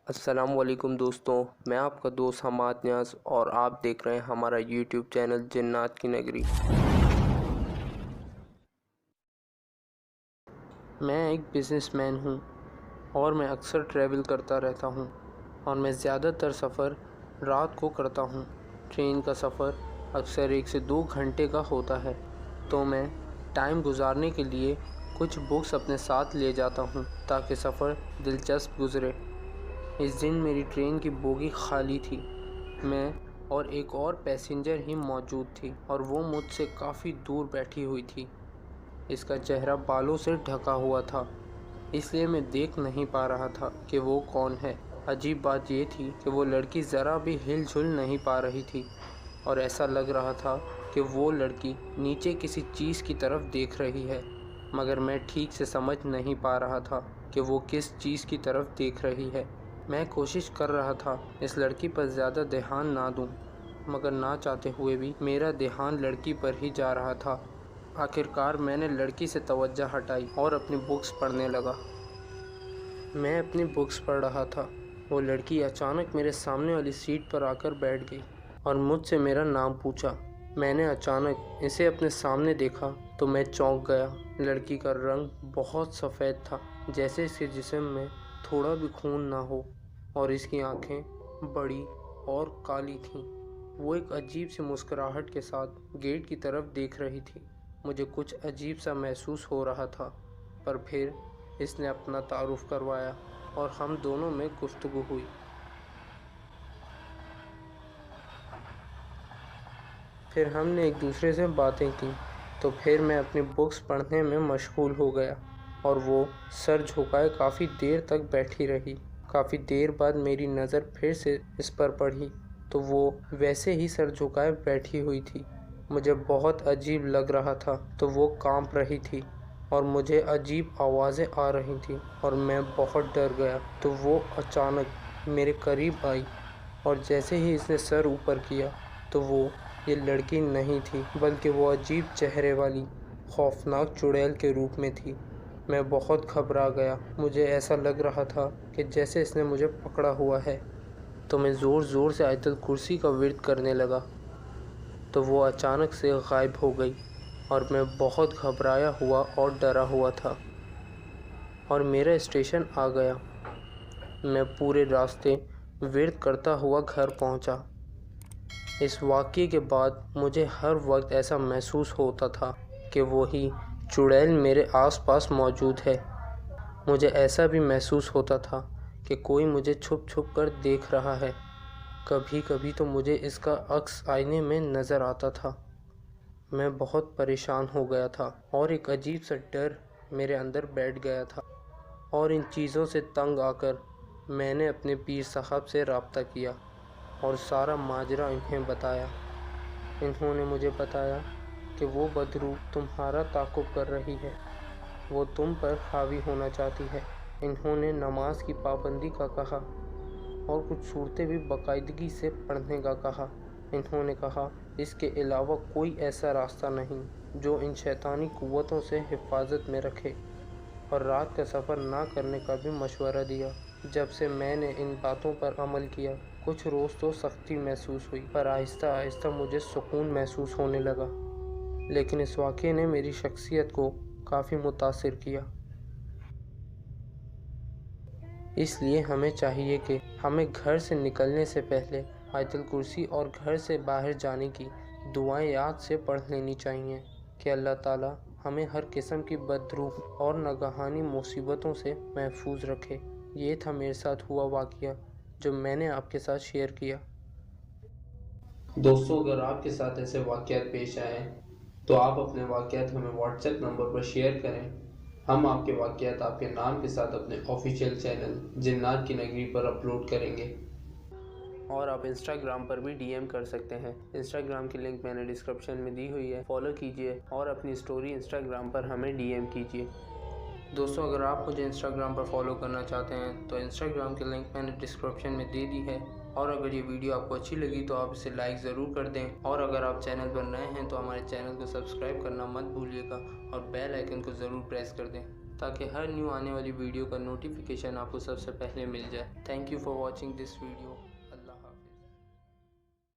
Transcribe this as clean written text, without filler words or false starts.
السلام علیکم دوستوں، میں آپ کا دوست حماد نیاز اور آپ دیکھ رہے ہیں ہمارا یوٹیوب چینل جنات کی نگری۔ میں ایک بزنس مین ہوں اور میں اکثر ٹریول کرتا رہتا ہوں اور میں زیادہ تر سفر رات کو کرتا ہوں۔ ٹرین کا سفر اکثر 1 سے 2 گھنٹے کا ہوتا ہے، تو میں ٹائم گزارنے کے لیے کچھ بکس اپنے ساتھ لے جاتا ہوں تاکہ سفر دلچسپ گزرے۔ اس دن میری ٹرین کی بوگی خالی تھی، میں اور ایک اور پیسنجر ہی موجود تھی اور وہ مجھ سے کافی دور بیٹھی ہوئی تھی۔ اس کا چہرہ بالوں سے ڈھکا ہوا تھا، اس لیے میں دیکھ نہیں پا رہا تھا کہ وہ کون ہے۔ عجیب بات یہ تھی کہ وہ لڑکی ذرا بھی ہل جل نہیں پا رہی تھی اور ایسا لگ رہا تھا کہ وہ لڑکی نیچے کسی چیز کی طرف دیکھ رہی ہے، مگر میں ٹھیک سے سمجھ نہیں پا رہا تھا کہ وہ کس چیز کی طرف دیکھ رہی ہے۔ میں کوشش کر رہا تھا اس لڑکی پر زیادہ دھیان نہ دوں، مگر نہ چاہتے ہوئے بھی میرا دھیان لڑکی پر ہی جا رہا تھا۔ آخرکار میں نے لڑکی سے توجہ ہٹائی اور اپنی بکس پڑھنے لگا۔ میں اپنی بکس پڑھ رہا تھا، وہ لڑکی اچانک میرے سامنے والی سیٹ پر آ کر بیٹھ گئی اور مجھ سے میرا نام پوچھا۔ میں نے اچانک اسے اپنے سامنے دیکھا تو میں چونک گیا۔ لڑکی کا رنگ بہت سفید تھا، جیسے اس کے جسم میں تھوڑا بھی خون نہ ہو، اور اس کی آنکھیں بڑی اور کالی تھیں۔ وہ ایک عجیب سی مسکراہٹ کے ساتھ گیٹ کی طرف دیکھ رہی تھی۔ مجھے کچھ عجیب سا محسوس ہو رہا تھا، پر پھر اس نے اپنا تعارف کروایا اور ہم دونوں میں گفتگو ہوئی۔ پھر ہم نے ایک دوسرے سے باتیں کی، تو پھر میں اپنی بکس پڑھنے میں مشغول ہو گیا اور وہ سر جھکائے کافی دیر تک بیٹھی رہی۔ کافی دیر بعد میری نظر پھر سے اس پر پڑی تو وہ ویسے ہی سر جھکائے بیٹھی ہوئی تھی۔ مجھے بہت عجیب لگ رہا تھا تو وہ کانپ رہی تھی اور مجھے عجیب آوازیں آ رہی تھیں اور میں بہت ڈر گیا۔ تو وہ اچانک میرے قریب آئی اور جیسے ہی اس نے سر اوپر کیا تو وہ یہ لڑکی نہیں تھی، بلکہ وہ عجیب چہرے والی خوفناک چڑیل کے روپ میں تھی۔ میں بہت گھبرا گیا، مجھے ایسا لگ رہا تھا کہ جیسے اس نے مجھے پکڑا ہوا ہے۔ تو میں زور زور سے آیت الکرسی کا ورد کرنے لگا تو وہ اچانک سے غائب ہو گئی اور میں بہت گھبرایا ہوا اور ڈرا ہوا تھا اور میرا اسٹیشن آ گیا۔ میں پورے راستے ورد کرتا ہوا گھر پہنچا۔ اس واقعے کے بعد مجھے ہر وقت ایسا محسوس ہوتا تھا کہ وہی چڑیل میرے آس پاس موجود ہے۔ مجھے ایسا بھی محسوس ہوتا تھا کہ کوئی مجھے چھپ چھپ کر دیکھ رہا ہے۔ کبھی کبھی تو مجھے اس کا عکس آئینے میں نظر آتا تھا۔ میں بہت پریشان ہو گیا تھا اور ایک عجیب سا ڈر میرے اندر بیٹھ گیا تھا، اور ان چیزوں سے تنگ آ کر میں نے اپنے پیر صاحب سے رابطہ کیا اور سارا ماجرا انہیں بتایا۔ انہوں نے مجھے بتایا کہ وہ بدروح تمہارا تعاقب کر رہی ہے، وہ تم پر حاوی ہونا چاہتی ہے۔ انہوں نے نماز کی پابندی کا کہا اور کچھ صورتیں بھی باقاعدگی سے پڑھنے کا کہا۔ انہوں نے کہا اس کے علاوہ کوئی ایسا راستہ نہیں جو ان شیطانی قوتوں سے حفاظت میں رکھے، اور رات کا سفر نہ کرنے کا بھی مشورہ دیا۔ جب سے میں نے ان باتوں پر عمل کیا، کچھ روز تو سختی محسوس ہوئی، پر آہستہ آہستہ مجھے سکون محسوس ہونے لگا۔ لیکن اس واقعے نے میری شخصیت کو کافی متاثر کیا۔ اس لیے ہمیں چاہیے کہ ہمیں گھر سے نکلنے سے پہلے آیت الکرسی اور گھر سے باہر جانے کی دعائیں یاد سے پڑھ لینی چاہیے کہ اللہ تعالیٰ ہمیں ہر قسم کی بدروح اور ناگہانی مصیبتوں سے محفوظ رکھے۔ یہ تھا میرے ساتھ ہوا واقعہ جو میں نے آپ کے ساتھ شیئر کیا۔ دوستوں، اگر آپ کے ساتھ ایسے واقعات پیش آئے تو آپ اپنے واقعات ہمیں واٹس ایپ نمبر پر شیئر کریں۔ ہم آپ کے واقعات آپ کے نام کے ساتھ اپنے آفیشیل چینل جنات کی نگری پر اپلوڈ کریں گے، اور آپ انسٹاگرام پر بھی ڈی ایم کر سکتے ہیں۔ انسٹاگرام کی لنک میں نے ڈسکرپشن میں دی ہوئی ہے، فالو کیجئے اور اپنی سٹوری انسٹاگرام پر ہمیں ڈی ایم کیجئے۔ دوستوں، اگر آپ مجھے انسٹاگرام پر فالو کرنا چاہتے ہیں تو انسٹاگرام کی لنک میں نے ڈسکرپشن میں دے دی ہے، اور اگر یہ ویڈیو آپ کو اچھی لگی تو آپ اسے لائک ضرور کر دیں، اور اگر آپ چینل پر نئے ہیں تو ہمارے چینل کو سبسکرائب کرنا مت بھولیے گا اور بیل آئیکن کو ضرور پریس کر دیں۔ تاکہ ہر نیو آنے والی ویڈیو کا نوٹیفیکیشن آپ کو سب سے پہلے مل جائے۔ Thank you for watching this video.